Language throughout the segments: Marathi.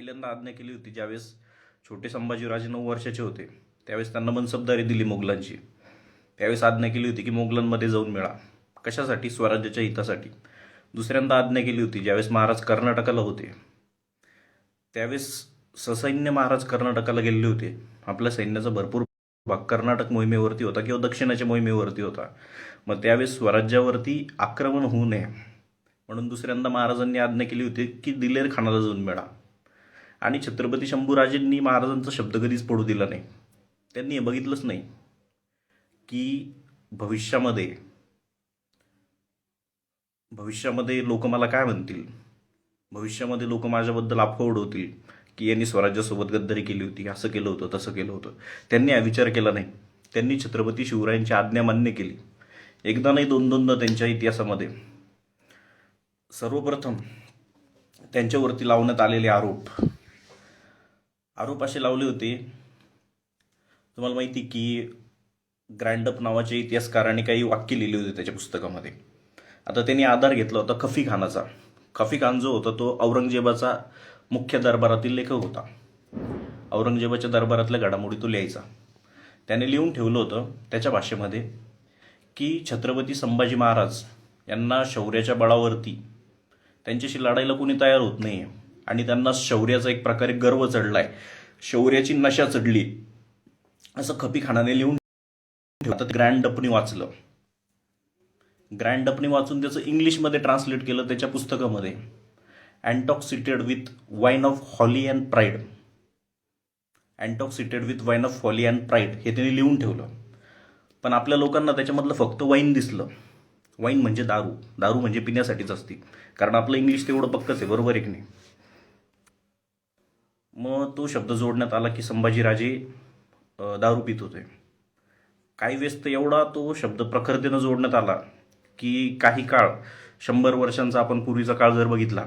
पहिल्यांदा आज्ञा केली होती ज्यावेळेस छोटे संभाजीराजे 9 वर्षाचे होते, त्यावेळेस त्यांना मनसबदारी दिली मोगलांची. त्यावेळेस आज्ञा केली होती की मोगलांमध्ये जाऊन मिळा. कशासाठी? स्वराज्याच्या हितासाठी. दुसऱ्यांदा आज्ञा केली होती ज्यावेळेस महाराज कर्नाटकाला होते, त्यावेळेस ससैन्य महाराज कर्नाटकाला गेलेले होते. आपल्या सैन्याचा भरपूर भाग कर्नाटक मोहिमेवरती होता किंवा दक्षिणाच्या मोहिमेवरती होता. मग त्यावेळेस स्वराज्यावरती आक्रमण होऊ नये म्हणून दुसऱ्यांदा महाराजांनी आज्ञा केली होती की दिलेर खानाला जाऊन मिळा. आणि छत्रपती शंभूराजेंनी महाराजांचा शब्द कधीच पडू दिला नाही. त्यांनी हे बघितलंच नाही की भविष्यामध्ये लोक मला काय म्हणतील, भविष्यामध्ये लोक माझ्याबद्दल अफवा उडवतील की यांनी स्वराज्यासोबत गद्दारी केली होती, असं केलं होतं, तसं केलं होतं. त्यांनी हा विचार केला नाही. त्यांनी छत्रपती शिवरायांची आज्ञा मान्य केली. एकदा नाही, दोनदा त्यांच्या इतिहासामध्ये. सर्वप्रथम त्यांच्यावरती लावण्यात आलेले आरोप असे लावले होते. तुम्हाला माहिती की ग्रँडअप नावाच्या इतिहासकाराने काही वाक्य लिहिले होते त्याच्या पुस्तकामध्ये. आता त्यांनी आधार घेतला होता खफी खानाचा. खफी खान जो होता तो औरंगजेबाचा मुख्य दरबारातील लेखक होता. औरंगजेबाच्या दरबारातल्या घडामोडी तो लिहायचा. त्याने लिहून ठेवलं होतं त्याच्या भाषेमध्ये की छत्रपती संभाजी महाराज यांना शौर्याच्या बळावरती त्यांच्याशी लढायला कोणी तयार होत नाही आणि त्यांना शौर्याचा एक प्रकारे गर्व चढलाय, शौर्याची नशा चढली, असं खफी खानाने लिहून ठेवलं. ग्रँड डपनी वाचलं. ग्रँड डपनी वाचून त्याचं इंग्लिशमध्ये ट्रान्सलेट केलं त्याच्या पुस्तकामध्ये. Intoxicated with wine of holy and pride, intoxicated with wine of holy and pride हे त्यांनी लिहून ठेवलं. पण आपल्या लोकांना त्याच्यामधलं फक्त वाईन दिसलं. वाईन म्हणजे दारू, दारू म्हणजे पिण्यासाठीच असते, कारण आपलं इंग्लिश तेवढं पक्कच आहे, बरोबर आहे की नाही. मग तो शब्द जोडण्यात आला की संभाजीराजे दारू पित होते. काही वेळेस तर एवढा तो शब्द प्रखरतेनं जोडण्यात आला की काही काळ, 100 वर्षांचा आपण पूर्वीचा काळ जर बघितला,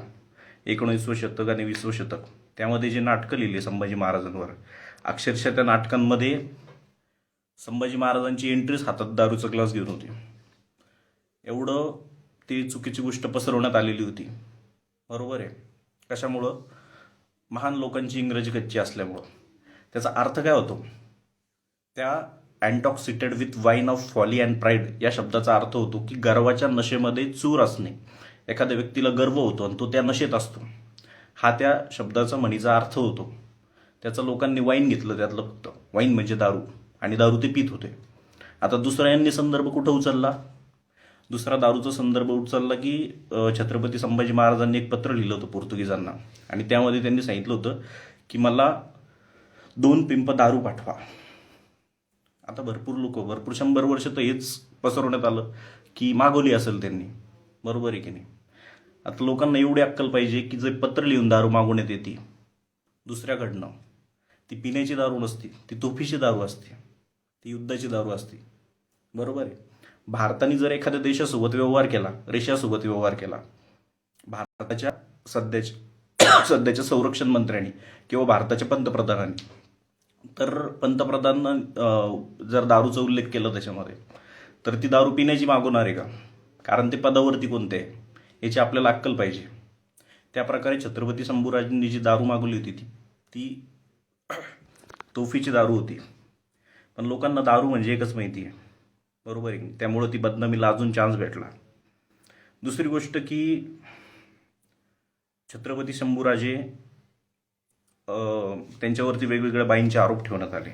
19वे शतक आणि 20वे शतक, त्यामध्ये जे नाटकं लिहिली संभाजी महाराजांवर, अक्षरशः त्या नाटकांमध्ये संभाजी महाराजांची एंट्रीच हातात दारूचा ग्लास घेऊन होती. एवढं ती चुकीची गोष्ट पसरवण्यात आलेली होती, बरोबर आहे. कशामुळं? महान लोकांची इंग्रजी कच्ची असल्यामुळं. त्याचा अर्थ काय होतो? त्या intoxicated with wine of folly and pride या शब्दाचा अर्थ होतो की गर्वाच्या नशेमध्ये चूर असणे. एखाद्या व्यक्तीला गर्व होतो आणि तो त्या नशेत असतो, हा त्या शब्दाचा म्हणीचा अर्थ होतो. त्याचं लोकांनी वाईन घेतलं त्यातलं फक्त. वाईन म्हणजे दारू, आणि दारू ते पित होते. आता दुसरा यांनी संदर्भ कुठं उचलला? दुसरा दारूचा संदर्भ उचलला की छत्रपती संभाजी महाराजांनी एक पत्र लिहिलं होतं पोर्तुगीजांना, आणि त्यामध्ये त्यांनी सांगितलं होतं की मला 2 पिंप दारू पाठवा. आता भरपूर 100 वर्ष तर हेच पसरवण्यात आलं की मागवली असेल त्यांनी, बरोबर आहे की नाही. आता लोकांना एवढी अक्कल पाहिजे की जे पत्र लिहून दारू मागवण्यात येते दुसऱ्याकडनं, ती पिण्याची दारू नसते, ती तोफीची दारू असते, ती युद्धाची दारू असते, बरोबर आहे. भारताने जर एखाद्या देशासोबत व्यवहार केला, रशियासोबत व्यवहार केला, भारताच्या सध्याच्या संरक्षण मंत्र्यांनी किंवा भारताच्या पंतप्रधानांनी, तर पंतप्रधान जर दारूचा उल्लेख केला त्याच्यामध्ये, तर ती दारू पिण्याची मागवणार आहे का? कारण ते पदावरती कोणते आहे याची आपल्याला अक्कल पाहिजे. त्या प्रकारे छत्रपती शंभूराजांनी जी दारू मागवली होती ती तोफीची दारू होती. पण लोकांना दारू म्हणजे एकच माहिती आहे, बरोबर आहे. त्यामुळं ती बदनामीला अजून चान्स भेटला. दुसरी गोष्ट की छत्रपती शंभूराजे त्यांच्यावरती वेगवेगळ्या बाईंचे आरोप ठेवण्यात आले.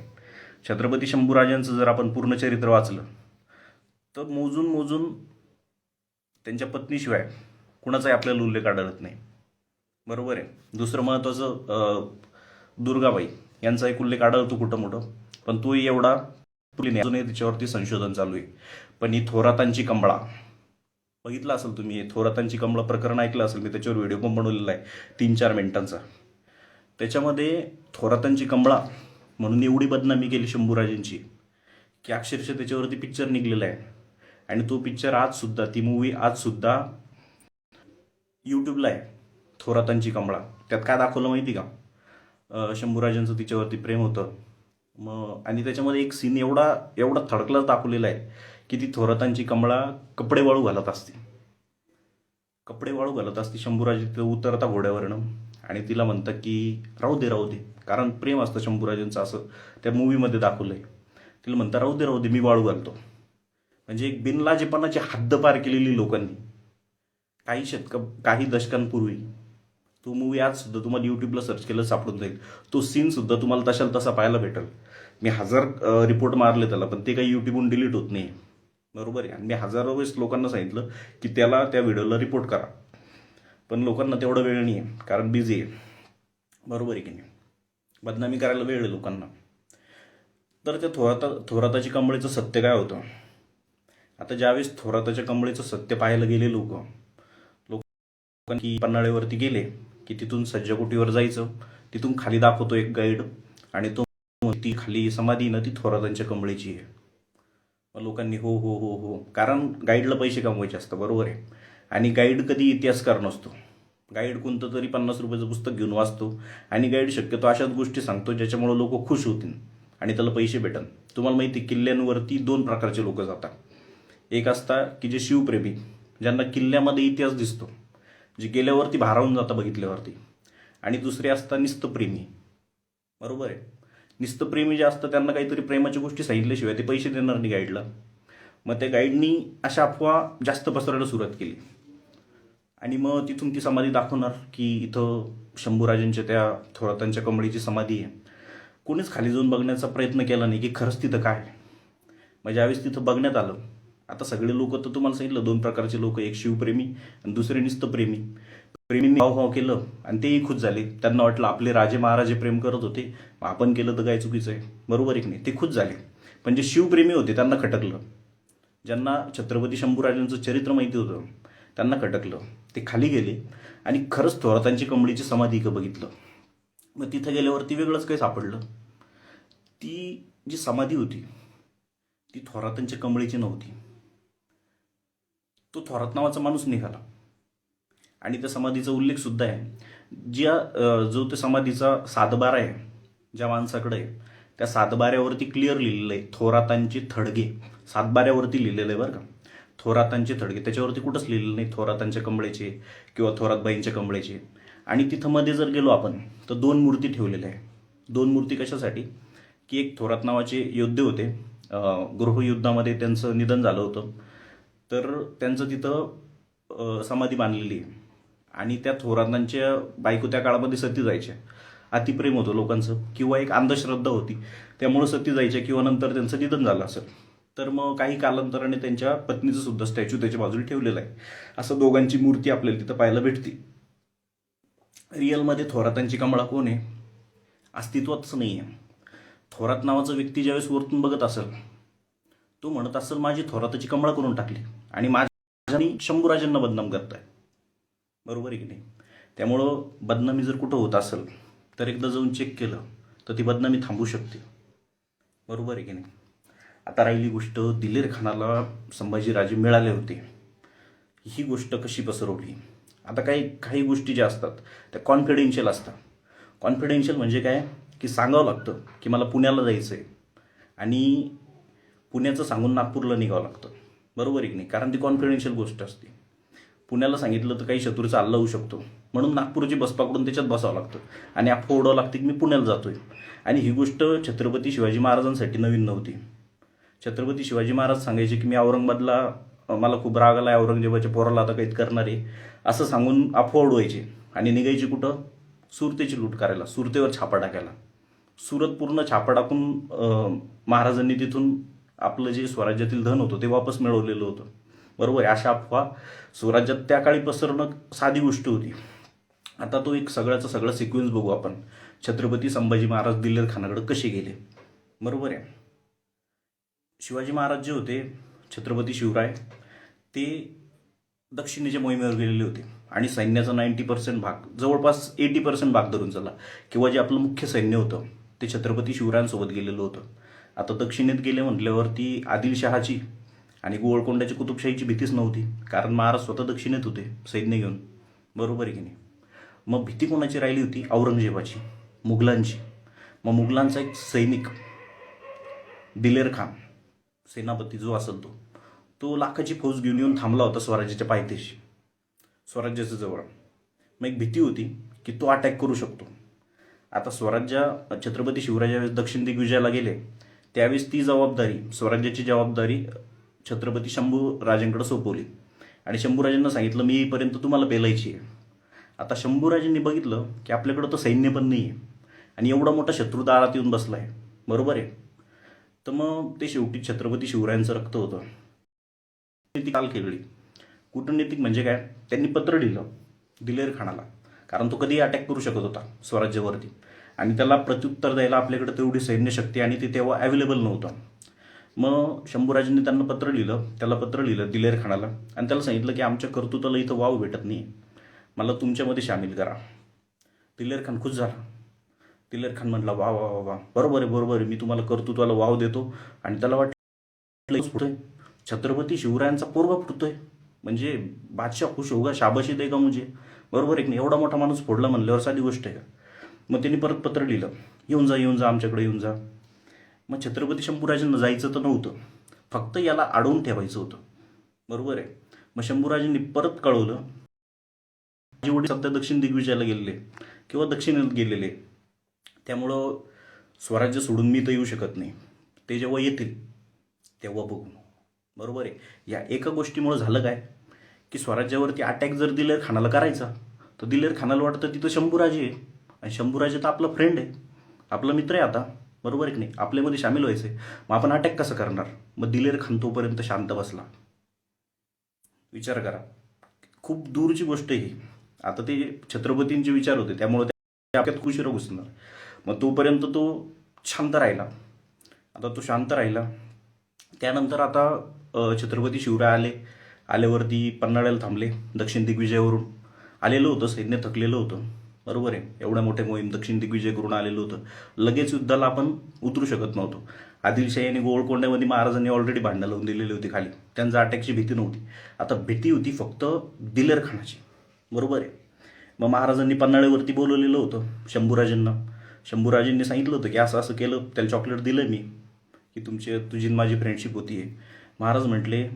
छत्रपती शंभूराजांचं जर आपण पूर्ण चरित्र वाचलं तर मोजून त्यांच्या पत्नीशिवाय कुणाचाही आपल्याला उल्लेख आढळत नाही, बरोबर आहे. दुसरं महत्त्वाचं, दुर्गाबाई यांचा एक उल्लेख आढळतो कुठं मोठं, पण तोही एवढा अजूनही त्याच्यावरती संशोधन चालू आहे. पण ही थोरातांची कमळा बघितला असेल तुम्ही, थोरातांची कमळा प्रकरण ऐकलं असेल, मी त्याच्यावर व्हिडिओ पण बनवलेला आहे 3-4 मिनिटांचा. त्याच्यामध्ये थोरातांची कमळा म्हणून एवढी बदनामी केली शंभूराजांची की अक्षरशः त्याच्यावरती पिक्चर निघलेला आहे. आणि तो पिक्चर आजसुद्धा, ती मूवी आजसुद्धा यूट्यूबला आहे, थोरातांची कमळा. त्यात काय दाखवलं माहिती का? शंभूराजांचं तिच्यावरती प्रेम होतं. मग आणि त्याच्यामध्ये एक सीन एवढा थडकलाच दाखवलेला आहे की ती थोरातांची कमळा कपडे वाळू घालत असते, शंभूराज तिथं उतरता घोड्यावरनं आणि तिला म्हणतात की राहू दे, कारण प्रेम असतं शंभूराजांचं असं त्या मूवीमध्ये दाखवलं आहे. तिला म्हणतात राहू दे मी वाळू घालतो. म्हणजे एक बिनलाजेपणाची हद्द पार केलेली लोकांनी काही दशकांपूर्वी. तो मूवी आज सुद्धा तुम्हाला यूट्यूबला सर्च केलं सापडून जाईल. तो सीन सुद्धा तुम्हाला तशाला तसा पाहायला भेटेल. मी 1000 रिपोर्ट मारले त्याला, पण ते काही यूट्यूबहून डिलीट होत नाही. बरोबर आहे. आणि मी हजारो वेळेस लोकांना सांगितलं की त्याला त्या व्हिडिओला रिपोर्ट करा, पण लोकांना तेवढा वेळ नाही आहे, कारण बिझी आहे. बरोबर आहे की नाही. बदनामी करायला वेळ आहे लोकांना. तर त्या थोराताची कंबळीचं सत्य काय होतं. आता ज्यावेळेस थोराताच्या कंबळीचं सत्य पाहायला गेले लोक की पन्हाळेवरती गेले की तिथून सज्जकोटीवर जायचं, तिथून खाली दाखवतो एक गाईड, आणि तो ती खाली समाधी ना ती थोरातांच्या कंबळीची आहे. मग लोकांनी हो हो हो हो, कारण गाईडला पैसे कमवायचे असतं. बरोबर आहे. आणि गाईड कधी इतिहासकार नसतो. गाईड कोणतं तरी 50 रुपयाचं पुस्तक घेऊन वाचतो, आणि गाईड शक्यतो अशाच गोष्टी सांगतो ज्याच्यामुळे लोक खुश होतील आणि त्याला पैसे भेटन. तुम्हाला माहिती, किल्ल्यांवरती 2 प्रकारचे लोक जातात. एक असता की जे शिवप्रेमी, ज्यांना किल्ल्यामध्ये इतिहास दिसतो, जे गेल्यावरती भारावून जातं बघितल्यावरती. आणि दुसरे असतात निस्तप्रेमी. बरोबर आहे. निस्तप्रेमी जे असतं त्यांना काहीतरी प्रेमाच्या गोष्टी सांगितल्याशिवाय ते पैसे देणार नाही गाईडला. मग त्या गाईडनी अशा अफवा जास्त पसरायला सुरुवात केली, आणि मग तिथून ती समाधी दाखवणार की इथं शंभूराजांच्या त्या थोरातांच्या कंबळीची समाधी आहे. कोणीच खाली जाऊन बघण्याचा प्रयत्न केला नाही की खरंच तिथं काय. मग ज्यावेळेस तिथं बघण्यात आलं, आता सगळे लोक तर तुम्हाला सांगितलं 2 प्रकारचे लोक, एक शिवप्रेमी आणि दुसरे निस्तप्रेमी. प्रेमींनी हाव केलं आणि तेही खुश झाले. त्यांना वाटलं आपले राजे महाराजे प्रेम करत होते, मग आपण केलं तर काय चुकीचं आहे. बरोबर आहे की नाही. ते खुश झाले. पण जे शिवप्रेमी होते त्यांना खटकलं. ज्यांना छत्रपती शंभूराजांचं चरित्र माहिती होतं त्यांना खटकलं. ते खाली गेले आणि खरंच थोरातांची कंबळीची समाधी बघितलं. मग तिथं गेल्यावरती वेगळंच काही सापडलं. ती जी समाधी होती ती थोरातांच्या कंबळीची नव्हती. तो थोरात नावाचा माणूस निघाला, आणि त्या समाधीचा उल्लेख सुद्धा आहे. जो त्या समाधीचा सातबारा आहे ज्या माणसाकडे आहे, त्या सातबाऱ्यावरती क्लिअर लिहिलेलं आहे थोरातांचे थडगे. सातबाऱ्यावरती लिहिलेलं आहे बरं का, थोरातांचे थडगे. त्याच्यावरती कुठंच लिहिलेलं नाही थोरातांच्या कंबळेचे किंवा थोरातबाईंच्या कंबळेचे. आणि तिथं मध्ये जर गेलो आपण तर 2 मूर्ती ठेवलेल्या आहे. 2 मूर्ती कशासाठी की एक थोरात नावाचे योद्धे होते, गृहयुद्धामध्ये त्यांचं निधन झालं होतं, तर त्यांचं तिथं समाधी बांधलेली आहे. आणि त्या थोरातांच्या बायको त्या काळामध्ये सती जायच्या. अतिप्रेम होतं लोकांचं, किंवा एक अंधश्रद्धा होती त्यामुळे सती जायच्या, किंवा नंतर त्यांचं निधन झालं असेल. तर मग काही कालांतराने त्यांच्या पत्नीचं सुद्धा स्टॅच्यू त्याच्या बाजूला ठेवलेलं आहे. असं दोघांची मूर्ती आपल्याला तिथं पाहायला भेटते. रिअलमध्ये थोरातांची कंबळा कोण आहे, अस्तित्वातच नाही आहे. थोरात नावाचा व्यक्ती ज्यावेळेस वरतून बघत असेल, तो म्हणत असेल माझी थोराताची कंबळा करून टाकली आणि माझ्या शंभूराजांना बदनाम करताय. बरोबर आहे की नाही. त्यामुळं बदनामी जर कुठं होत असेल तर एकदा जाऊन चेक केलं तर ती बदनामी थांबू शकते. बरोबर आहे की नाही. आता राहिली गोष्ट दिलेर खानाला संभाजीराजे मिळाले होते, ही गोष्ट कशी पसरवली. आता काही गोष्टी ज्या असतात त्या कॉन्फिडेन्शियल असतात. कॉन्फिडेन्शियल म्हणजे काय की सांगावं लागतं की मला पुण्याला जायचं आहे, आणि पुण्याचं सांगून नागपूरला निघावं लागतं. बरोबर आहे की नाही. कारण ती कॉन्फिडेन्शियल गोष्ट असते. पुण्याला सांगितलं तर काही शत्रूचा हल्ला होऊ शकतो, म्हणून नागपूरची बस पकडून त्याच्यात बसावं लागतं आणि अफवा उडवावं लागते की मी पुण्याला जातोय. आणि ही गोष्ट छत्रपती शिवाजी महाराजांसाठी नवीन नव्हती. छत्रपती शिवाजी महाराज सांगायचे की मी औरंगाबादला, मला खूप राग आला औरंगजेबाच्या पोराला आता काहीच करणार आहे, असं सांगून अफवा उडवायचे आणि निघायचे कुठं, सुरतेची लूट करायला, सुरतेवर छापा टाकायला. सुरत पूर्ण छापा टाकून महाराजांनी तिथून आपलं जे स्वराज्यातील धन होतं ते वापस मिळवलेलं होतं. बरोबर आहे. अशा अफवा स्वराज्यात त्या काळी पसरणं साधी गोष्ट होती. आता तो एक सगळ्याचा सगळा सिक्वेन्स बघू आपण. छत्रपती संभाजी महाराज दिलेर खानाकडे कसे गेले. बरोबर आहे. शिवाजी महाराज जे होते, छत्रपती शिवराय, ते दक्षिणेच्या मोहिमेवर गेलेले होते आणि सैन्याचा 90% भाग, जवळपास 80% भाग धरून चला, किंवा जे आपलं मुख्य सैन्य होतं ते छत्रपती शिवरायांसोबत गेलेलं होतं. आता दक्षिणेत गेले म्हटल्यावरती आदिलशहाची आणि गोवळकोंडाची कुतुबशाहीची भीतीच नव्हती, कारण महाराज स्वतः दक्षिणेत होते सैन्य घेऊन. बरोबर आहे की नाही. मग भीती कोणाची राहिली होती, औरंगजेबाची, मुघलांची. मग मुघलांचा एक सैनिक दिलेर खान, सेनापती जो असेल तो लाखाची फौज घेऊन येऊन थांबला होता स्वराज्याच्या पायथ्याशी, स्वराज्याच्या जवळ. मग एक भीती होती की तो अटॅक करू शकतो. आता स्वराज्य छत्रपती शिवराज ज्यावेळेस दक्षिण दिग्विजयाला गेले त्यावेळेस ती जबाबदारी, स्वराज्याची जबाबदारी छत्रपती शंभूराजांकडे सोपवली आणि शंभूराजांना सांगितलं मी येईपर्यंत तुम्हाला पेलायची आहे. आता शंभूराजांनी बघितलं की आपल्याकडं तर सैन्य पण नाही आहे आणि एवढा मोठा शत्रू दारात येऊन बसला आहे, बरोबर आहे. तर मग ते शेवटी छत्रपती शिवरायांचं रक्त होतं. कूटनीतिक चाल खेळली. कूटनीतिक म्हणजे काय, त्यांनी पत्र लिहिलं दिलेर खानाला, कारण तो कधीही अटॅक करू शकत होता स्वराज्यावरती आणि त्याला प्रत्युत्तर द्यायला आपल्याकडे तेवढी सैन्यशक्ती आणि ते तेव्हा अवेलेबल नव्हतं. मग शंभूराजांनी त्यांना पत्र लिहिलं दिलेर खानाला आणि त्याला सांगितलं की आमच्या कर्तृत्वाला इथं वाव भेटत नाही, मला तुमच्यामध्ये सामील करा. दिलेर खान खुश झाला. दिलेर खान म्हटला वा वा वा वा, बरोबर आहे, मी तुम्हाला कर्तृत्वाला वाव देतो. आणि त्याला वाटलं पुढे छत्रपती शिवरायांचा पोरगा फुटतोय म्हणजे बादशाह खुश होगा, शाबाशी देगा मुझे, बरोबर आहे की नाही. एवढा मोठा माणूस फोडला म्हणल्यावर साधी गोष्ट आहे का. मग त्यांनी परत पत्र लिहिलं, येऊन जा आमच्याकडे येऊन जा. मग छत्रपती शंभूराजांना जायचं तर नव्हतं, फक्त याला अडवून ठेवायचं होतं, बरोबर आहे. मग शंभूराजांनी परत कळवलं माझे वडील सध्या दक्षिण दिग्विजयाला गेलेले किंवा दक्षिणेत गेलेले, त्यामुळं स्वराज्य सोडून मी तर येऊ शकत नाही, ते जेव्हा येतील तेव्हा बघू, बरोबर आहे. या एका गोष्टीमुळे झालं काय की स्वराज्यावरती अटॅक जर दिलेर खानाला करायचा तर दिलेर खानाला वाटतं तिथं शंभूराजे आहे आणि शंभूराजे तर आपला फ्रेंड आहे, आपला मित्र आहे आता, बरोबर आहे की नाही, आपल्यामध्ये सामील व्हायचं आहे. मग आपण अटॅक कसं करणार. मग दिलेर खान तोपर्यंत शांत बसला. विचार करा, खूप दूरची गोष्ट ही. आता ते छत्रपतींचे विचार होते त्यामुळे ते आपल्यात खुशीला घुसणार. मग तोपर्यंत तो शांत राहिला. आता तो शांत राहिला त्यानंतर आता छत्रपती शिवराय आल्यावरती पन्हाळ्याला थांबले. दक्षिण दिग्विजयावरून आलेलं होतं सैन्य, थकलेलं होतं, बरोबर आहे. एवढ्या मोठ्या मोहीम दक्षिण दिग्विजय करून आलेलं होतं. लगेच युद्धाला आपण उतरू शकत नव्हतो. आदिलशाही आणि गोवळकोंड्यामध्ये महाराजांनी ऑलरेडी भांडणं लावून दिलेली होती खाली, त्यांचा अटॅकची भीती नव्हती. आता भीती होती फक्त दिलेर खानाची, बरोबर आहे. मग महाराजांनी पन्हाळ्यावरती बोलवलेलं होतं शंभूराजांना. शंभूराजांनी सांगितलं होतं की असं असं केलं, त्याला चॉकलेट दिलं मी की तुझी माझी फ्रेंडशिप होती आहे. महाराज म्हटले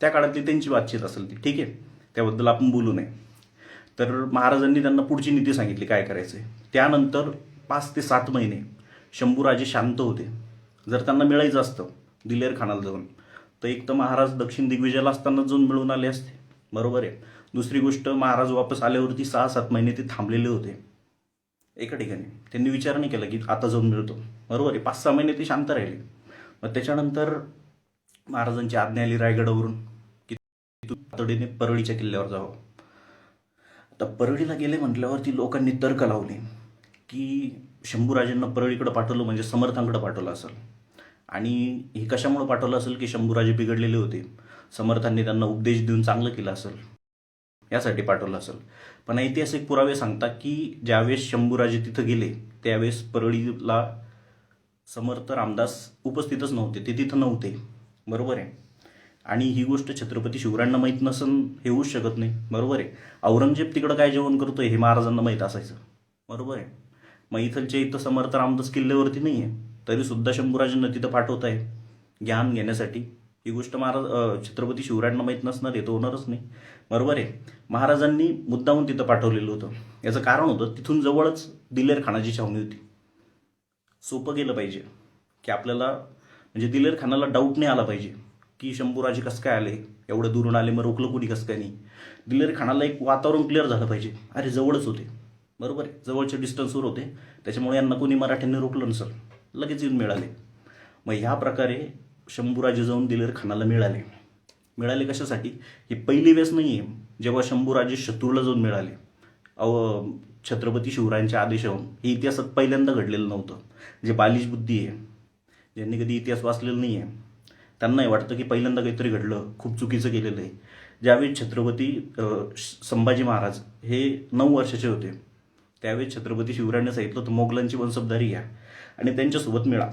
त्या काळातली त्यांची बातचीत असेल ती, ठीक आहे, त्याबद्दल आपण बोलू नये. तर महाराजांनी त्यांना पुढची नीती सांगितली काय करायचं आहे. त्यानंतर 5 ते 7 महिने शंभूराजे शांत होते. जर त्यांना मिळायचं असतं दिलेर खानाला जाऊन तर एक तर महाराज दक्षिण दिग्विजयाला असताना जाऊन मिळून आले असते, बरोबर आहे. दुसरी गोष्ट, महाराज वापस आल्यावरती 6-7 महिने ते थांबलेले होते एका ठिकाणी. त्यांनी विचार नाही केला की आता जाऊन मिळतो, बरोबर आहे. 5-6 महिने ते शांत राहिले. मग त्याच्यानंतर महाराजांची आज्ञा आली रायगडावरून की तू तातडीने परळीच्या किल्ल्यावर जावं. आता परळीला गेले म्हटल्यावरती लोकांनी तर्क लावले की शंभूराजांना परळीकडे पाठवलं म्हणजे समर्थांकडे पाठवलं असेल. आणि हे कशामुळे पाठवलं असेल की शंभूराजे बिघडलेले होते, समर्थांनी त्यांना उपदेश देऊन चांगलं केलं असेल, यासाठी पाठवलं असेल. पण ऐतिहासिक पुरावे सांगतात की ज्यावेळेस शंभूराजे तिथं गेले त्यावेळेस परळीला समर्थ रामदास उपस्थितच नव्हते, ते तिथं नव्हते, बरोबर आहे. आणि ही गोष्ट छत्रपती शिवरायांना माहीत नसून हे होऊच शकत नाही, बरोबर आहे. औरंगजेब तिकडं काय जेवण करतोय हे महाराजांना माहीत असायचं, बरोबर आहे. मग इथं समर्थ रामदास किल्ल्यावरती नाही आहे तरीसुद्धा शंभूराजांना तिथं पाठवत आहे ज्ञान घेण्यासाठी. ही गोष्ट छत्रपती शिवरायांना माहीत नसणार, हे तर होणारच नाही, बरोबर आहे. महाराजांनी मुद्दामून तिथं पाठवलेलं होतं. याचं कारण होतं तिथून जवळच दिलेर खानाची छावणी होती. सोपं गेलं पाहिजे की आपल्याला, म्हणजे दिलेर खानाला डाऊट नाही आला पाहिजे की शंभूराजे कसं काय आले, एवढं दुरून आले, मग रोखलं कोणी कसं काय नाही. दिलेर खानाला एक वातावरण क्लिअर झालं पाहिजे, अरे जवळच होते, बरोबर आहे, जवळचे डिस्टन्सवर होते, त्याच्यामुळे यांना कोणी मराठ्यांनी रोखलं नसेल, लगेच येऊन मिळाले. मग ह्या प्रकारे शंभूराजे जाऊन दिलेर खानाला मिळाले कशासाठी. ही पहिली वेळेस नाही आहे जेव्हा शंभूराजे शत्रूला जाऊन मिळाले छत्रपती शिवरायांच्या आदेशावरून. हे इतिहासात पहिल्यांदा घडलेलं नव्हतं. जे बालिश बुद्धी आहे, ज्यांनी कधी इतिहास वाचलेला नाही आहे, त्यांनाही वाटतं की पहिल्यांदा काहीतरी घडलं, खूप चुकीचं केलेलं आहे. ज्यावेळी छत्रपती संभाजी महाराज हे 9 वर्षाचे होते त्यावेळेस छत्रपती शिवरायांनी सांगितलं होतं मोगलांची वंशजदारी घ्या आणि त्यांच्यासोबत मिळा.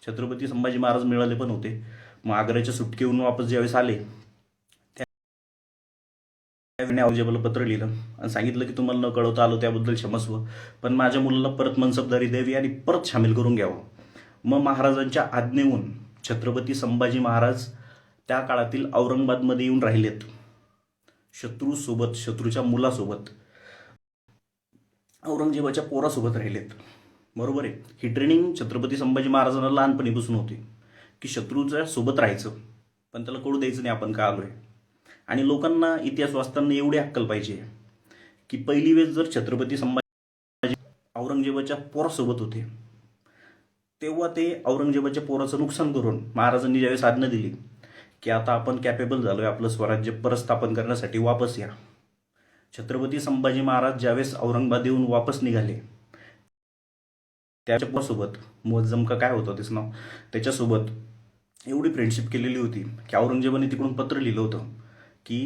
छत्रपती संभाजी महाराज मिळाले पण होते. मग आग्र्याच्या सुटकेहून वापस ज्यावेळेस आले त्यावेळी औरंगजेबाला पत्र लिहिलं आणि सांगितलं की तुम्हाला न कळवता आलो त्याबद्दल क्षमस्व, पण माझ्या मुलाला परत मनसबदारी द्यावी आणि परत सामील करून घ्यावं. मग महाराजांच्या आज्ञेहून छत्रपती संभाजी महाराज त्या काळातील औरंगाबादमध्ये येऊन राहिलेत शत्रूसोबत, शत्रूच्या मुलासोबत. औरंगजेबाच्या पोरासोबत राहिलेत. बरोबर आहे. ही ट्रेनिंग छत्रपती संभाजी महाराजांना लहानपणीपासून होती की शत्रूच्या सोबत राहायचं, पण त्याला कळू द्यायचं नाही आपण का आलोय. आणि लोकांना इतिहास वाचताना एवढी अक्कल पाहिजे की पहिली वेळेस जर छत्रपती संभाजी औरंगजेबाच्या पोरासोबत होते, तेव्हा ते औरंगजेबाच्या पोराचं नुकसान करून महाराजांनी ज्यावेळेस आज्ञा दिली की आता आपण कॅपेबल झालोय आपलं स्वराज्य परस्थापन करण्यासाठी, वापस या. छत्रपती संभाजी महाराज ज्यावेळेस औरंगाबाद येऊन वापस निघाले, त्याच्या पोरासोबत मुअज्जम का काय होतं त्याचं नाव, त्याच्यासोबत एवढी फ्रेंडशिप केलेली होती की औरंगजेबाने तिकडून पत्र लिहिलं होतं की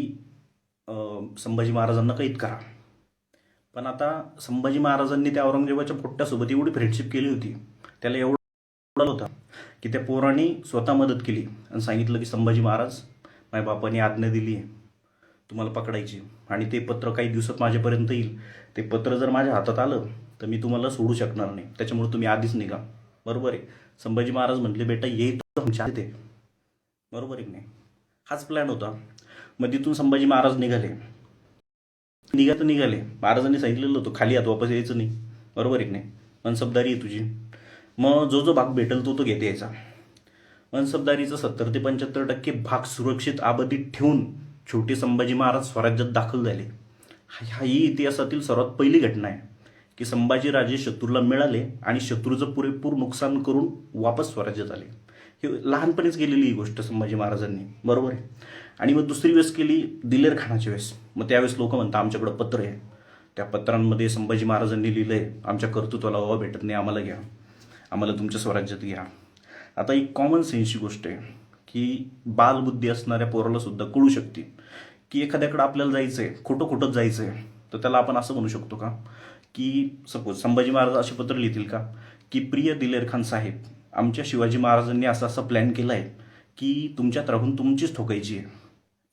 संभाजी महाराजांना कैद करा. पण आता संभाजी महाराजांनी त्या औरंगजेबाच्या पोट्ट्यासोबत एवढी फ्रेंडशिप केली होती, त्याला एवढं होता की त्या पोरांनी स्वतः मदत केली आणि सांगितलं की संभाजी महाराज, माझ्या बापाने आज्ञा दिली आहे तुम्हाला पकडायची, आणि ते पत्र काही दिवसात माझ्यापर्यंत येईल. ते पत्र जर माझ्या हातात आलं तर मी तुम्हाला सोडू शकणार नाही, त्याच्यामुळे तुम्ही आधीच निघा. बरोबर आहे. संभाजी महाराज म्हटले, बेटा ये तो तुमच्या ते. बरोबर आहे की नाही. हाच प्लॅन होता. मग तिथून संभाजी महाराज निघाले. महाराजांनी सांगितलेलं होतं खाली हात वापस यायचं नाही. बरोबर आहे की नाही. मनसबदारी आहे तुझी. मग जो भाग भेटेल तो घेत यायचा. मनसबदारीचा 70 ते 75% भाग सुरक्षित आबादीत ठेवून छोटे संभाजी महाराज स्वराज्यात दाखल झाले. ही इतिहासातील सर्वात पहिली घटना आहे की संभाजीराजे शत्रूला मिळाले आणि शत्रूचं पुरेपूर नुकसान करून वापस स्वराज्यात आले. ही लहानपणीच गेलेली ही गोष्ट संभाजी महाराजांनी. बरोबर आहे. आणि मग दुसरी वेळेस केली दिलेर खानाच्या वेळेस. मग त्यावेळेस लोक म्हणतात आमच्याकडं पत्र आहे, त्या पत्रांमध्ये संभाजी महाराजांनी लिहिलंय आमच्या कर्तृत्वाला वाव भेटत नाही, आम्हाला घ्या, आम्हाला तुमच्या स्वराज्यात घ्या. आता एक कॉमन सेन्सची गोष्ट आहे की बालबुद्धी असणाऱ्या पोराला सुद्धा कळू शकते की एखाद्याकडे आपल्याला जायचंय, खोटं जायचंय, तर त्याला आपण असं म्हणू शकतो का की सपोज संभाजी महाराज असे पत्र लिहितील का की प्रिय दिलेर खान साहेब, आमच्या शिवाजी महाराजांनी असा प्लॅन केलाय की तुमच्यात राहून तुमचीच ठोकायची आहे,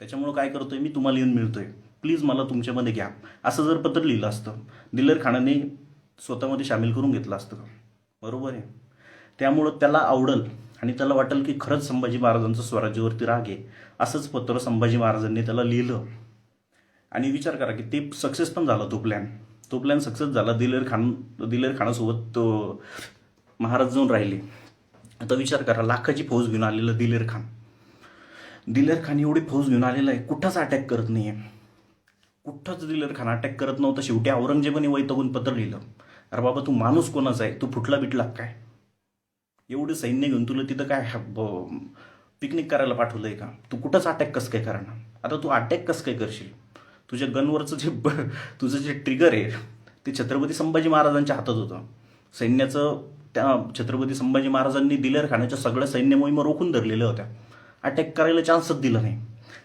त्याच्यामुळे काय करतोय मी, तुम्हाला येऊन मिळतोय, प्लीज मला तुमच्यामध्ये घ्या, असं जर पत्र लिहिलं असतं दिलेर खानाने स्वतःमध्ये सामील करून घेतलं असतं का. बरोबर आहे. त्यामुळं त्याला आवडल आणि त्याला वाटेल की खरंच संभाजी महाराजांचं स्वराज्यावरती राग आहे. असंच पत्र संभाजी महाराजांनी त्याला लिहिलं. आणि विचार करा की ते सक्सेस पण झाला. तो प्लॅन सक्सेस झाला. दिलेर खानासोबत महाराज जाऊन राहिले. आता विचार करा, लाखाची फौज घेऊन आलेलं दिलेर खान एवढी फौज घेऊन आलेला आहे, कुठंच अटॅक करत नाहीये. कुठंच दिलेर खान अटॅक करत नव्हता. शेवटी औरंगजेबाने वैतागून पत्र लिहिलं, अरे बाबा तू माणूस कोणाचा आहे, तू फुटला बिटला काय, एवढं सैन्य घेऊन तुला तिथं काय पिकनिक करायला पाठवलंय का, तू कुठंच अटॅक कसं काय करणार. आता तू अटॅक कसं काय करशील, तुझ्या गनवरचं तुझं जे ट्रिगर आहे ते छत्रपती संभाजी महाराजांच्या हातात होतं. सैन्याचं त्या छत्रपती संभाजी महाराजांनी दिलेर खानाच्या सगळ्या सैन्य मोहिमा रोखून धरलेल्या होत्या. अटॅक करायला चान्सच दिला नाही.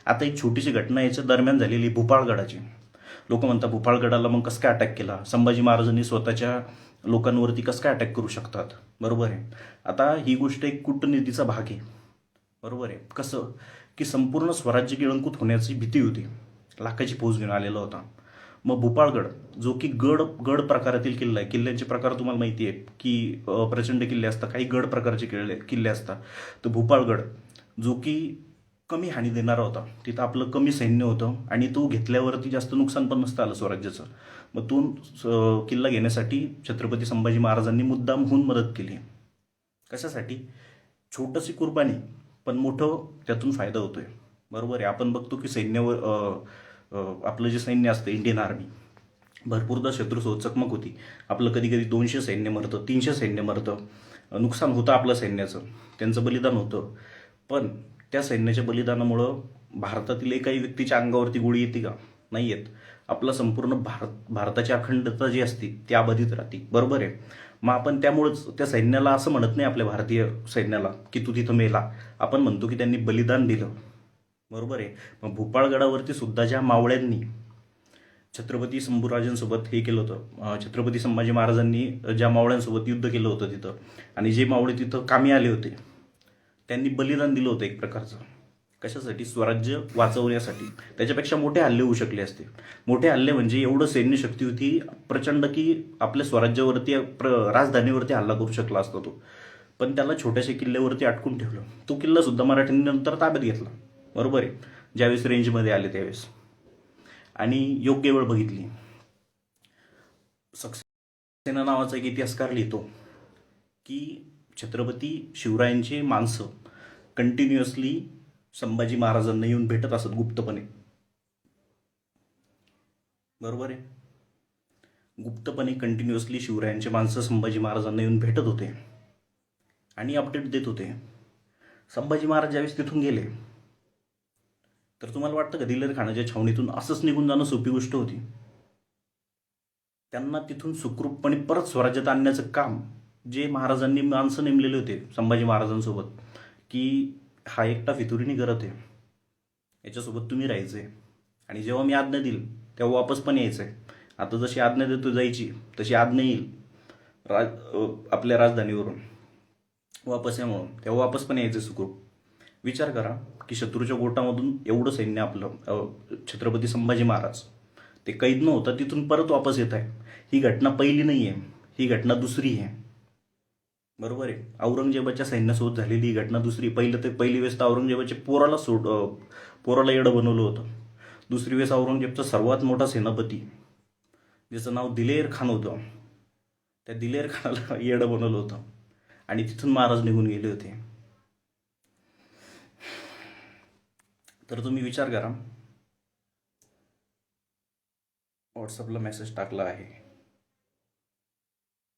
आता एक छोटीशी घटना याच्या दरम्यान झालेली भूपाळगडाची. लोक म्हणतात भूपाळगडाला मग कसं काय अटॅक केला, संभाजी महाराजांनी स्वतःच्या लोकांवरती कसं काय अटॅक करू शकतात. बरोबर आहे. आता ही गोष्ट एक कूटनीतीचा भाग आहे. बरोबर आहे. कसं की संपूर्ण स्वराज्य गिळंकृत होण्याची भीती होती. लाखाची फौज घेऊन आलेला होता. मग भूपाळगड जो की गड प्रकारातील किल्ला आहे. किल्ल्यांचे प्रकार तुम्हाला माहिती आहे की प्रचंड किल्ले असतात, काही गड प्रकारचे किल्ले असतात. तर भूपाळगड जो की कमी हानी देणारा होता, तिथं आपलं कमी सैन्य होतं आणि तो घेतल्यावरती जास्त नुकसान पण नसतं आलं स्वराज्याचं. मग तो किल्ला घेण्यासाठी छत्रपती संभाजी महाराजांनी मुद्दामहून मदत केली. कशासाठी, छोटंशी कुर्बानी पण मोठं त्यातून फायदा होतोय. बरोबर आहे. आपण बघतो की सैन्यावर आपलं जे सैन्य असतं इंडियन आर्मी, भरपूरदा शत्रूसोबत चकमक होती. आपलं कधी कधी 200 सैन्य मरतं, 300 सैन्य मरतं, नुकसान होतं आपलं सैन्याचं, त्यांचं बलिदान होतं. पण त्या सैन्याच्या बलिदानामुळं भारतातील एकाही व्यक्तीच्या अंगावरती गोळी येते का, नाही येत. आपला संपूर्ण भारताची अखंडता जी असते ती अबाधित राहते. बरोबर आहे. मग आपण त्यामुळेच त्या सैन्याला असं म्हणत नाही, आपल्या भारतीय सैन्याला की तू तिथं मेला, आपण म्हणतो की त्यांनी बलिदान दिलं. बरोबर आहे. मग भूपाळगडावरती सुद्धा ज्या मावळ्यांनी छत्रपती शंभूराजांसोबत हे केलं होतं, छत्रपती संभाजी महाराजांनी ज्या मावळ्यांसोबत युद्ध केलं होतं तिथं, आणि जे मावळे तिथं कामी आले होते, त्यांनी बलिदान दिलं होतं एक प्रकारचं. कशासाठी, स्वराज्य वाचवण्यासाठी. त्याच्यापेक्षा मोठे हल्ले होऊ शकले असते. मोठे हल्ले म्हणजे एवढं सैन्य शक्ती होती प्रचंड की आपल्या स्वराज्यावरती राजधानीवरती हल्ला करू शकला असता तो. पण त्याला छोट्याशा किल्ल्यावरती अटकून ठेवलं. तो किल्ला सुद्धा मराठ्यांनी नंतर ताब्यात घेतला. बरोबर आहे. ज्यावेळेस रेंजमध्ये आले त्यावेळेस, आणि योग्य वेळ बघितली. सक्सेस सेना नावाचा एक इतिहासकार लिहितो की छत्रपती शिवरायांची माणसं कंटिन्युअसली संभाजी महाराजांना येऊन भेटत असत गुप्तपणे. बरोबर आहे. गुप्तपणे कंटिन्युअसली शिवरायांचे माणसं संभाजी महाराजांना येऊन भेटत होते आणि अपडेट देत होते. संभाजी महाराज ज्यावेळेस तिथून गेले तर तुम्हाला वाटतं का दिलेर खानाच्या छावणीतून असंच निघून जाणं सोपी गोष्ट होती? त्यांना तिथून सुखरूपपणे परत स्वराज्यात आणण्याचं काम जे महाराजांनी माणसं नेमलेले होते संभाजी महाराजांसोबत, की हा एकटा फितुरीने करत आहे, याच्यासोबत तुम्ही राहायचं आहे आणि जेव्हा मी आज्ञा देईल तेव्हा वापस पण यायचं आहे. आता जशी आज्ञा देतो जायची तशी आज्ञा येईल आपल्या राजधानीवरून वापस या म्हणून, तेव्हा वापस पण यायचं सुखरूप. विचार करा की शत्रूच्या गोटामधून एवढं सैन्य आपलं छत्रपती संभाजी महाराज ते कैद न होता तिथून परत वापस येत आहे. ही घटना पहिली नाही आहे, ही घटना दुसरी आहे. बरोबर आहे. औरंगजेबाच्या सैन्यासोबत झालेली ही घटना दुसरी. पहिली वेळेस तर औरंगजेबाच्या पोराला येडं बनवलं होतं. दुसरी वेळेस औरंगजेबचा सर्वात मोठा सेनापती ज्याचं नाव दिलेर खान होतं, त्या दिलेर खानाला येडं बनवलं होतं आणि तिथून महाराज निघून गेले होते. तर तुम्ही विचार करा. व्हॉट्सअपला मेसेज टाकला आहे.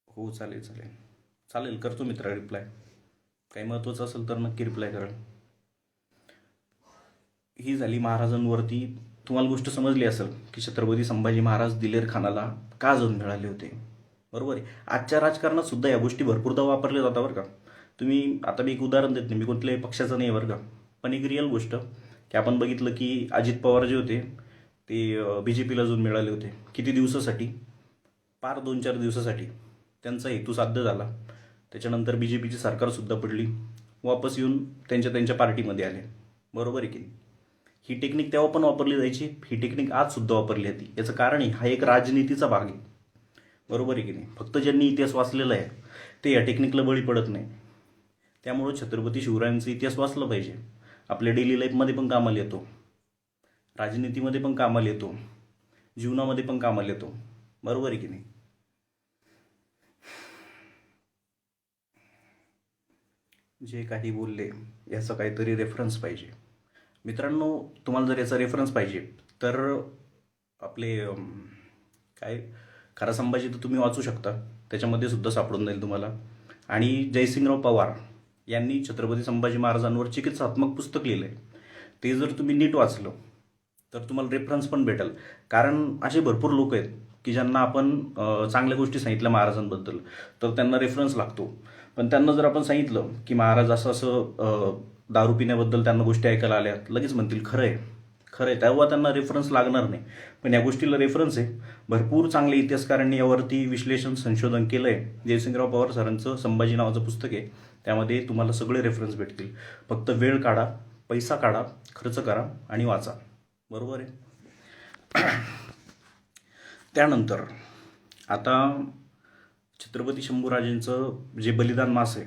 हो चालेल चालेल चालेल, करतो मित्रा रिप्लाय. काही महत्त्वाचं असेल तर नक्की रिप्लाय करा. ही झाली महाराजांवरती. तुम्हाला गोष्ट समजली असेल की छत्रपती संभाजी महाराज दिलेर खानाला का जाऊन मिळाले होते. बरोबर आहे. आजच्या राजकारणात सुद्धा या गोष्टी भरपूरदा वापरल्या जातात बरं का. तुम्ही आता मी एक उदाहरण देत नाही, मी कुठल्याही पक्षाचं नाही बरं का, पण एक रिअल गोष्ट की आपण बघितलं की अजित पवार जे होते ते BJPला जाऊन मिळाले होते. किती दिवसासाठी? पार 2-4 दिवसासाठी त्यांचा हेतू साध्य झाला. त्याच्यानंतर BJPची सरकारसुद्धा पडली, वापस येऊन त्यांच्या पार्टीमध्ये आले. बरोबर आहे की नाही. ही टेक्निक तेव्हा पण वापरली जायची, ही टेक्निक आज सुद्धा वापरली जाते. याचं कारण हा एक राजनीतीचा भाग आहे. बरोबर आहे की नाही. फक्त ज्यांनी इतिहास वाचलेला आहे ते या टेक्निकला बळी पडत नाही. त्यामुळं छत्रपती शिवरायांचा इतिहास वाचला पाहिजे. आपल्या डेली लाईफमध्ये पण कामाला येतो, राजनीतीमध्ये पण कामाला येतो, जीवनामध्ये पण कामाला येतो. बरोबर आहे की नाही. जे काही बोलले याचा काहीतरी रेफरन्स पाहिजे. मित्रांनो, तुम्हाला जर याचा रेफरन्स पाहिजे तर आपले काय खरा संभाजी तर तुम्ही वाचू शकता, त्याच्यामध्ये सुद्धा सापडून जाईल तुम्हाला. आणि जयसिंगराव पवार यांनी छत्रपती संभाजी महाराजांवर चिकित्सात्मक पुस्तक लिहिलं आहे. ते जर तुम्ही नीट वाचलं तर तुम्हाला रेफरन्स पण भेटेल. कारण असे भरपूर लोक आहेत की ज्यांना आपण चांगल्या गोष्टी सांगितल्या महाराजांबद्दल तर त्यांना रेफरन्स लागतो. पण त्यांना जर आपण सांगितलं की महाराज असं असं दारू पिण्याबद्दल त्यांना गोष्टी ऐकायला आल्या, लगेच म्हणतील खरं आहे खरं आहे, तेव्हा त्यांना रेफरन्स लागणार नाही. पण या गोष्टीला रेफरन्स आहे. भरपूर चांगल्या इतिहासकारांनी यावरती विश्लेषण संशोधन केलं आहे. जयसिंगराव पवार सरांचं संभाजी नावाचं पुस्तक आहे, त्यामध्ये तुम्हाला सगळे रेफरन्स भेटतील. फक्त वेळ काढा, पैसा काढा, खर्च करा आणि वाचा. बरोबर आहे. त्यानंतर आता छत्रपती शंभूराजेंचं जे बलिदान मास आहे,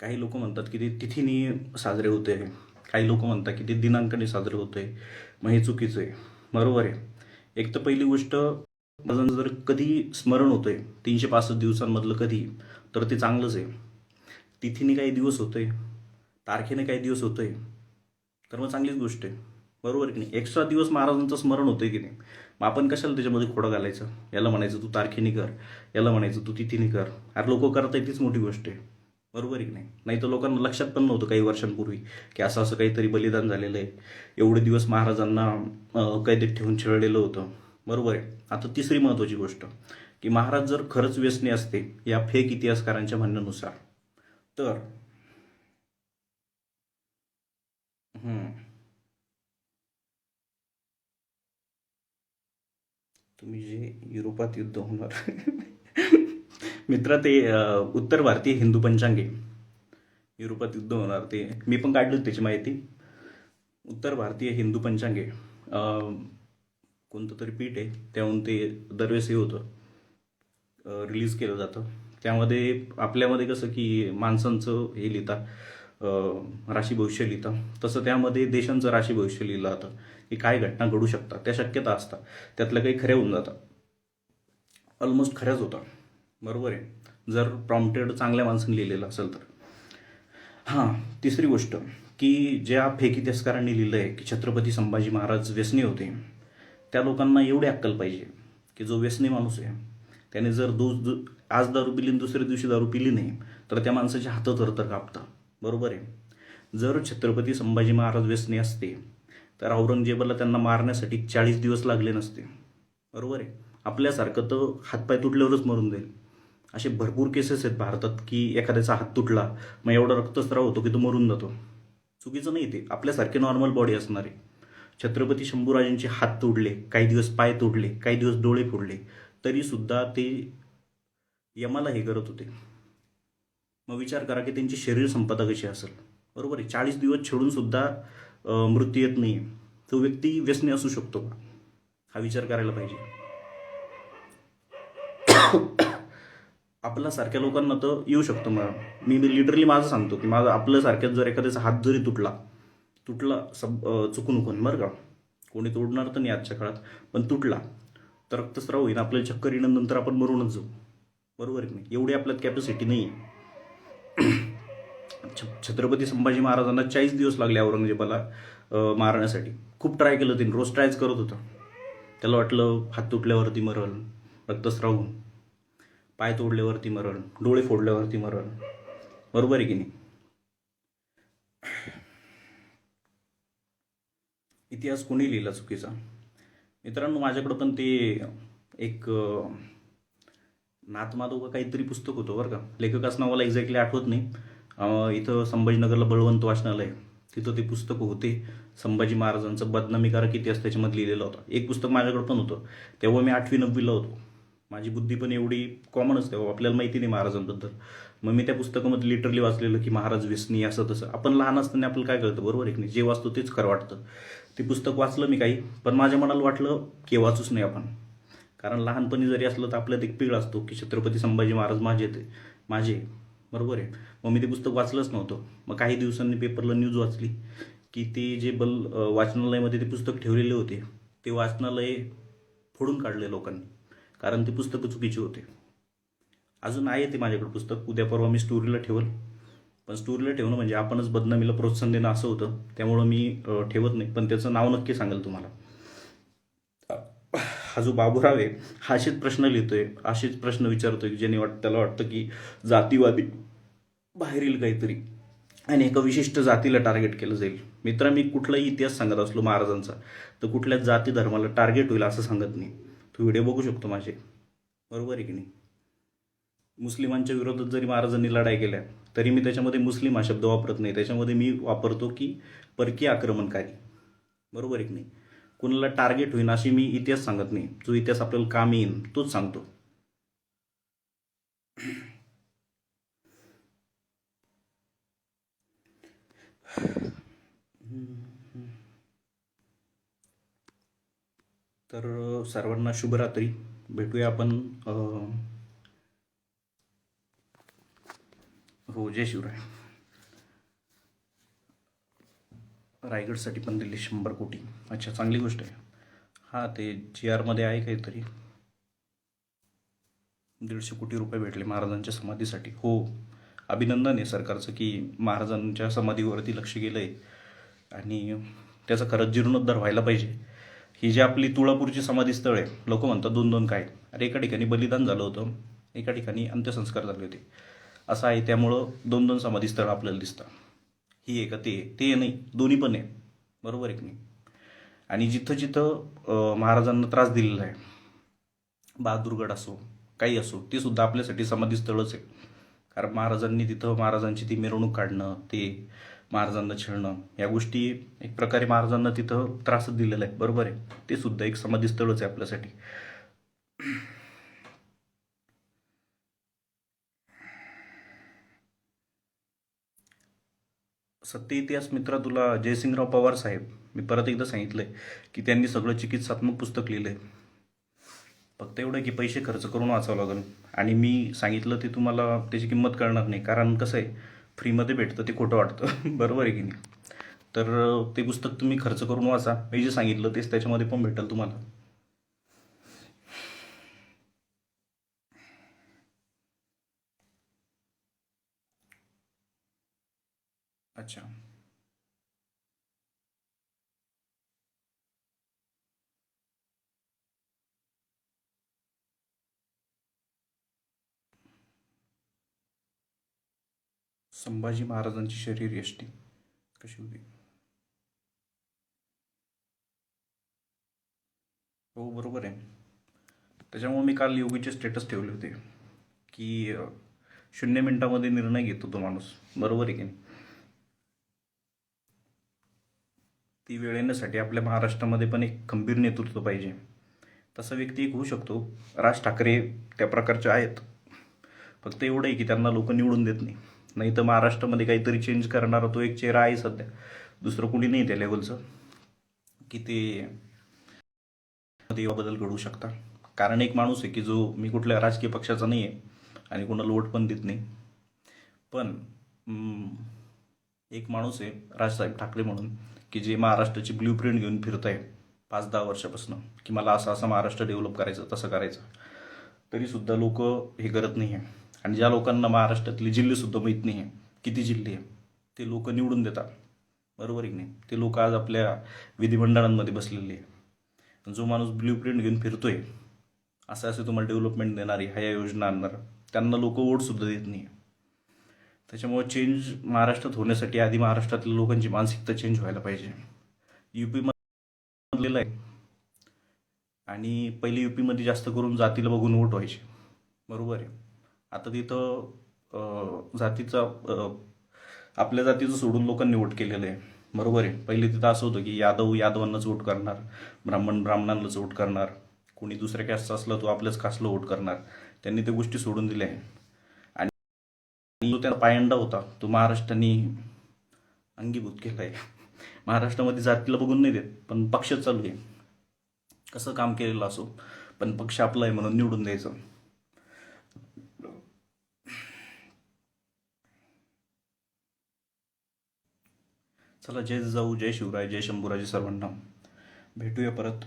काही लोक म्हणतात की ते तिथीने साजरे होते, काही लोक म्हणतात की ते दिनांकाने साजरे होते. मग हे चुकीचं आहे. बरोबर आहे. एक तर पहिली गोष्ट, माझं जर कधी स्मरण होतंय 365 दिवसांमधलं कधी, तर ते चांगलंच आहे. तिथीने काही दिवस होतोय, तारखेने काही दिवस होतोय, तर मग चांगलीच गोष्ट आहे. बरोबर की नाही. एक्स्ट्रा दिवस महाराजांचं स्मरण होतंय की नाही, मग आपण कशाला त्याच्यामध्ये खोडं घालायचं. याला म्हणायचं तू तारखेने कर, याला म्हणायचं तू तिथीने कर. अरे लोक करताय तीच मोठी गोष्ट आहे. बरोबर आहे की नाही. नाही तर लोकांना लक्षात पण नव्हतं काही वर्षांपूर्वी की असं असं काहीतरी बलिदान झालेलं आहे, एवढे दिवस महाराजांना कैदेत ठेवून छळलेलं होतं. बरोबर आहे. आता तिसरी महत्त्वाची गोष्ट की महाराज जर खरंच व्यसनी असते या फेक इतिहासकारांच्या म्हणण्यानुसार, तर तुम्ही जे युरोपात युद्ध होणार मित्रा, ते उत्तर भारतीय हिंदू पंचांगे युरोपात युद्ध होणार, ते मी पण काढलं त्याची माहिती. उत्तर भारतीय हिंदू पंचांगे कोणतं तरी पीठ आहे, त्याहून ते दरवेळेस हे होतं, रिलीज केलं जातं. त्यामध्ये आपल्यामध्ये कसं की माणसांचं हे लिहिता, राशी भविष्य लिहितं, तसं त्यामध्ये देशांचं राशी भविष्य लिहिलं जातं की काय घटना घडू शकतात, त्या शक्यता असतात, त्यातल्या काही खऱ्या होऊन जातात. ऑलमोस्ट खऱ्याच होता. बरोबर आहे, जर प्रॉम्प्टेड चांगल्या माणसाने लिहिलेलं असेल तर. हां, तिसरी गोष्ट की ज्या फेक इतिहासकारांनी लिहिलं आहे की छत्रपती संभाजी महाराज व्यसनी होते, त्या लोकांना एवढी अक्कल पाहिजे की जो व्यसनी माणूस आहे त्याने जर आज दारू पिली आणि दुसऱ्या दिवशी दारू पिली नाही तर त्या माणसाचे हात थरथर कापतात. बरोबर आहे. जर छत्रपती संभाजी महाराज व्यसनी असते तर औरंगजेबाला त्यांना मारण्यासाठी 40 दिवस लागले नसते. बरोबर आहे. आपल्यासारखं तर हातपाय तुटल्यावरच मरून जाईल. असे भरपूर केसेस आहेत भारतात की एखाद्याचा हात तुटला, मग एवढा रक्तस्राव होतो की तो मरून जातो. चुकीचं नाही ते, आपल्यासारखे नॉर्मल बॉडी असणारे. छत्रपती शंभूराजांचे हात तोडले, काही दिवस पाय तोडले, काही दिवस डोळे फोडले, तरी सुद्धा ते यमाला हे करत होते. मग विचार करा की त्यांची शरीर संपदा कशी असेल. बरोबर आहे. 40 दिवस छेडून सुद्धा मृत्यू येत नाही. तो व्यक्ती व्यसनी असू शकतो का, हा विचार करायला पाहिजे. आपल्यासारख्या लोकांना तर येऊ शकतो. मग मी लिटरली माझं सांगतो की माझं आपल्यासारख्याच जर एखाद्याचा हात जरी तुटला तुटला चुकून बरं का, कोणी तोडणार तर नाही आजच्या काळात, पण तुटला तर रक्तस्राव होईल, आपल्याला चक्कर येणं, नंतर आपण मरूनच जाऊ. बरोबर आहे की नाही. एवढी आपल्यात कॅपॅसिटी नाही आहे. छत्रपती संभाजी महाराजांना 40 दिवस लागले औरंगजेबाला मारण्यासाठी. खूप ट्राय केलं त्यांनी, रोज ट्रायच करत होता. त्याला वाटलं हात तुटल्यावरती मरल, रक्तस्राव होऊन, पाय तोडल्यावरती मरण, डोळे फोडल्यावरती मरण. बरोबर आहे की नाही. इतिहास कोणी लिहिला चुकीचा. मित्रांनो, माझ्याकडं पण ते एक नाथमाधव का काहीतरी पुस्तक होतं बरं का, लेखकाचं नाव मला एक्झॅक्टली आठवत नाही. इथं संभाजीनगरला बळवंत वाचनालय, तिथं ते पुस्तकं होते. संभाजी महाराजांचं बदनामीकारक इतिहास त्याच्यामध्ये लिहिलेला होता. एक पुस्तक माझ्याकडं पण होतं. तेव्हा मी 8वी-9वीला होतो. माझी बुद्धी पण एवढी कॉमनच, तेव्हा आपल्याला माहिती नाही महाराजांबद्दल. मग मी त्या पुस्तकामध्ये लिटरली वाचलेलं की महाराज व्यसनी असं तसं. आपण लहान असताना आपल्याला काय कळतं, बरोबर आहे की नाही. जे वाचतो तेच खरं वाटतं. ते पुस्तक वाचलं मी काही, पण माझ्या मनाला वाटलं की वाचूच नाही आपण. कारण लहानपणी जरी असलं तर आपल्यात एक पिळ असतो की छत्रपती संभाजी महाराज माझे. बरोबर आहे. मग मी ते पुस्तक वाचलंच नव्हतं. मग काही दिवसांनी पेपरला न्यूज वाचली की ते जे वाचनालयामध्ये ते पुस्तक ठेवलेले होते, ते वाचनालय फोडून काढले लोकांनी, कारण ते पुस्तकं चुकीचे होते. अजून आहे ते माझ्याकडे पुस्तक. उद्या परवा मी स्टोरीला ठेवल. पण स्टोरीला ठेवणं म्हणजे आपणच बदनामीला प्रोत्साहन देणं असं होतं, त्यामुळं मी ठेवत नाही. पण त्याचं नाव नक्की सांगेल तुम्हाला. हा जो बाबूराव आहे, हा असेच प्रश्न लिहितोय, असेच प्रश्न विचारतोय की ज्याने त्याला वाटतं की जातीवादी बाहेर येईल काहीतरी आणि एका विशिष्ट जातीला टार्गेट केलं जाईल. मित्रा, मी कुठलाही इतिहास सांगत असलो महाराजांचा तर कुठल्याच जाती धर्माला टार्गेट होईल असं सांगत नाही. तू व्हिडिओ बघू शकतो माझे. बरोबर आहे की नाही. मुस्लिमांच्या विरोधात जरी महाराजांनी लढाई केल्या तरी मी त्याच्यामध्ये मुस्लिम हा शब्द वापरत नाही. त्याच्यामध्ये मी वापरतो की परकीय आक्रमणकारी. बरोबर आहे की नाही. कुणाला टार्गेट होईन अशी मी इतिहास सांगत नाही. जो इतिहास आपल्याला काम येईन तोच सांगतो. तर सर्वांना शुभरात्री. भेटूया आपण. हो, जय शिवराय. रायगडसाठी पण दिले 100 कोटी. अच्छा, चांगली गोष्ट आहे. हां, ते GR मध्ये आहे काहीतरी 150 कोटी रुपये भेटले महाराजांच्या समाधीसाठी. हो, अभिनंदन आहे सरकारचं की महाराजांच्या समाधीवरती लक्ष गेलं आहे आणि त्याचा खरंच जीर्णोद्धार व्हायला पाहिजे. ही जी आपली तुळापूरची समाधीस्थळ आहे, लोक म्हणतात 2-2 काय. अरे, एका ठिकाणी बलिदान झालं होतं, एका ठिकाणी अंत्यसंस्कार झाले होते. असं आहे, त्यामुळं 2-2 समाधीस्थळ आपल्याला दिसतं. ही आहे का ते नाही, दोन्ही पण आहे. बरोबर आहे की नाही. आणि जिथं जिथं महाराजांना त्रास दिलेला आहे, बहादूरगड असो काही असो, ते सुद्धा आपल्यासाठी समाधीस्थळच आहे. कारण महाराजांनी तिथं महाराजांची ती मिरवणूक काढणं, ते महाराजांना छळणं, या गोष्टी एक प्रकारे महाराजांना तिथं त्रासच दिलेला आहे. बरोबर आहे. ते सुद्धा एक समाधीस्थळच आहे आपल्यासाठी. सत्य इतिहास मित्रा, तुला जयसिंगराव पवार साहेब, मी परत एकदा सांगितलंय की त्यांनी सगळं चिकित्सात्मक पुस्तक लिहिलंय. फक्त एवढं की पैसे खर्च करून वाचावं लागेल. आणि मी सांगितलं ते तुम्हाला त्याची किंमत कळणार नाही, कारण कसं आहे, फ्रीमध्ये भेटतं ते खोटं वाटतं. बरोबर आहे की नाही. तर ते पुस्तक तुम्ही खर्च करून वाचा. मी जे सांगितलं तेच त्याच्यामध्ये पण भेटेल तुम्हाला. अच्छा. संभाजी महाराजांची शरीर यष्टी कशी होती? हो, बरोबर आहे. त्याच्यामुळे मी काल योगीचे स्टेटस ठेवले होते की 0 मिनिटामध्ये निर्णय घेतो तो माणूस. बरोबर आहे की नाही? ती वेळ येण्यासाठी आपल्या महाराष्ट्रामध्ये पण एक खंबीर नेतृत्व पाहिजे. तसा व्यक्ती एक होऊ शकतो. राज ठाकरे त्या प्रकारचे आहेत. फक्त एवढं आहे की त्यांना लोक निवडून देत नाही. नाही तर महाराष्ट्रामध्ये काहीतरी चेंज करणारा तो एक चेहरा आहे सध्या. दुसरं कुणी नाही त्या लेवलचं की ते मध्ये बदल घडवू शकता. कारण एक माणूस आहे की जो मी कुठल्या राजकीय पक्षाचा नाही आहे आणि कोणाला वोट पण देत नाही. पण एक माणूस आहे राजसाहेब ठाकरे म्हणून की जे महाराष्ट्राची ब्ल्यू प्रिंट घेऊन फिरत आहे 5-10 वर्षापासून की मला असं असं महाराष्ट्र डेव्हलप करायचं, तसं करायचं. तरीसुद्धा लोक हे करत नाही आहे. आणि ज्या लोकांना महाराष्ट्रातले जिल्हेसुद्धा माहीत नाही आहे किती जिल्हे आहे, ते लोक निवडून देतात. बरोबर आहे की नाही? ते लोक आज आपल्या विधिमंडळांमध्ये बसलेले आहे. जो माणूस ब्ल्यू प्रिंट घेऊन फिरतोय असं असं तुम्हाला डेव्हलपमेंट देणारी ह्या योजना आणणार, त्यांना लोक वोटसुद्धा देत नाही. त्याच्यामुळे चेंज महाराष्ट्रात होण्यासाठी आधी महाराष्ट्रातल्या लोकांची मानसिकता चेंज व्हायला पाहिजे. युपी मधलेलं आहे आणि पहिले युपीमध्ये जास्त करून जातीला बघून वोट व्हायचे. बरोबर आहे. आता तिथं जातीचा आपल्या जातीचं सोडून लोकांनी वोट केलेलं आहे. बरोबर आहे. पहिले तिथं असं होतं की यादव यादवांनाच वोट करणार, ब्राह्मण ब्राह्मणांनाच वोट करणार, कोणी दुसऱ्या कास्टचा असला तो आपल्याच कास्टला वोट करणार. त्यांनी त्या गोष्टी सोडून दिल्या आहे. आणि जो त्याला पायंडा होता तो महाराष्ट्राने अंगीभूत केला आहे. महाराष्ट्रामध्ये जातीला बघून नाही देत, पण पक्ष चालू आहे. कसं काम केलेलं असो, पण पक्ष आपला आहे म्हणून निवडून द्यायचं. चला, जय जाऊ, जय शिवराय, जय शंभूराजे सर्वांना. भेटूया परत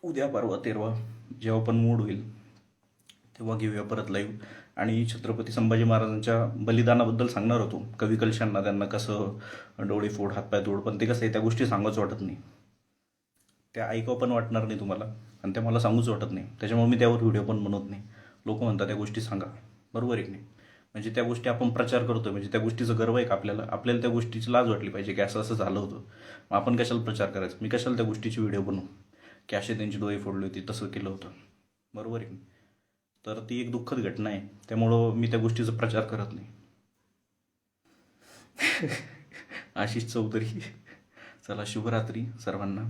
उद्या, परवा, तेरवा, जेव्हा पण मूड होईल तेव्हा घेऊया परत लाईव्ह. आणि छत्रपती संभाजी महाराजांच्या बलिदानाबद्दल सांगणार होतो. कवी कलशांना त्यांना कसं डोळे फोड हातपाय तोड, पण ते कसं आहे त्या गोष्टी सांगूच वाटत नाही. त्या ऐकावं पण वाटणार नाही तुम्हाला आणि त्या मला सांगूच वाटत नाही. त्याच्यामुळे मी त्यावर व्हिडिओ पण बनवत नाही. लोक म्हणतात त्या गोष्टी सांगा. बरोबर आहे की नाही? म्हणजे त्या गोष्टी आपण प्रचार करतोय म्हणजे त्या गोष्टीचा गर्व आहे का आपल्याला? आपल्याला त्या गोष्टीची लाज वाटली पाहिजे की असं असं झालं होतं. मग आपण कशाला प्रचार करायचा? मी कशाला त्या गोष्टीची व्हिडिओ बनवू की असे त्यांची डोळे फोडली होती, तसं केलं होतं. बरोबर आहे की नाही? तर ती एक दुःखद घटना आहे. त्यामुळं मी त्या गोष्टीचा प्रचार करत नाही. आशिष चौधरी. चला, शुभरात्री सर्वांना.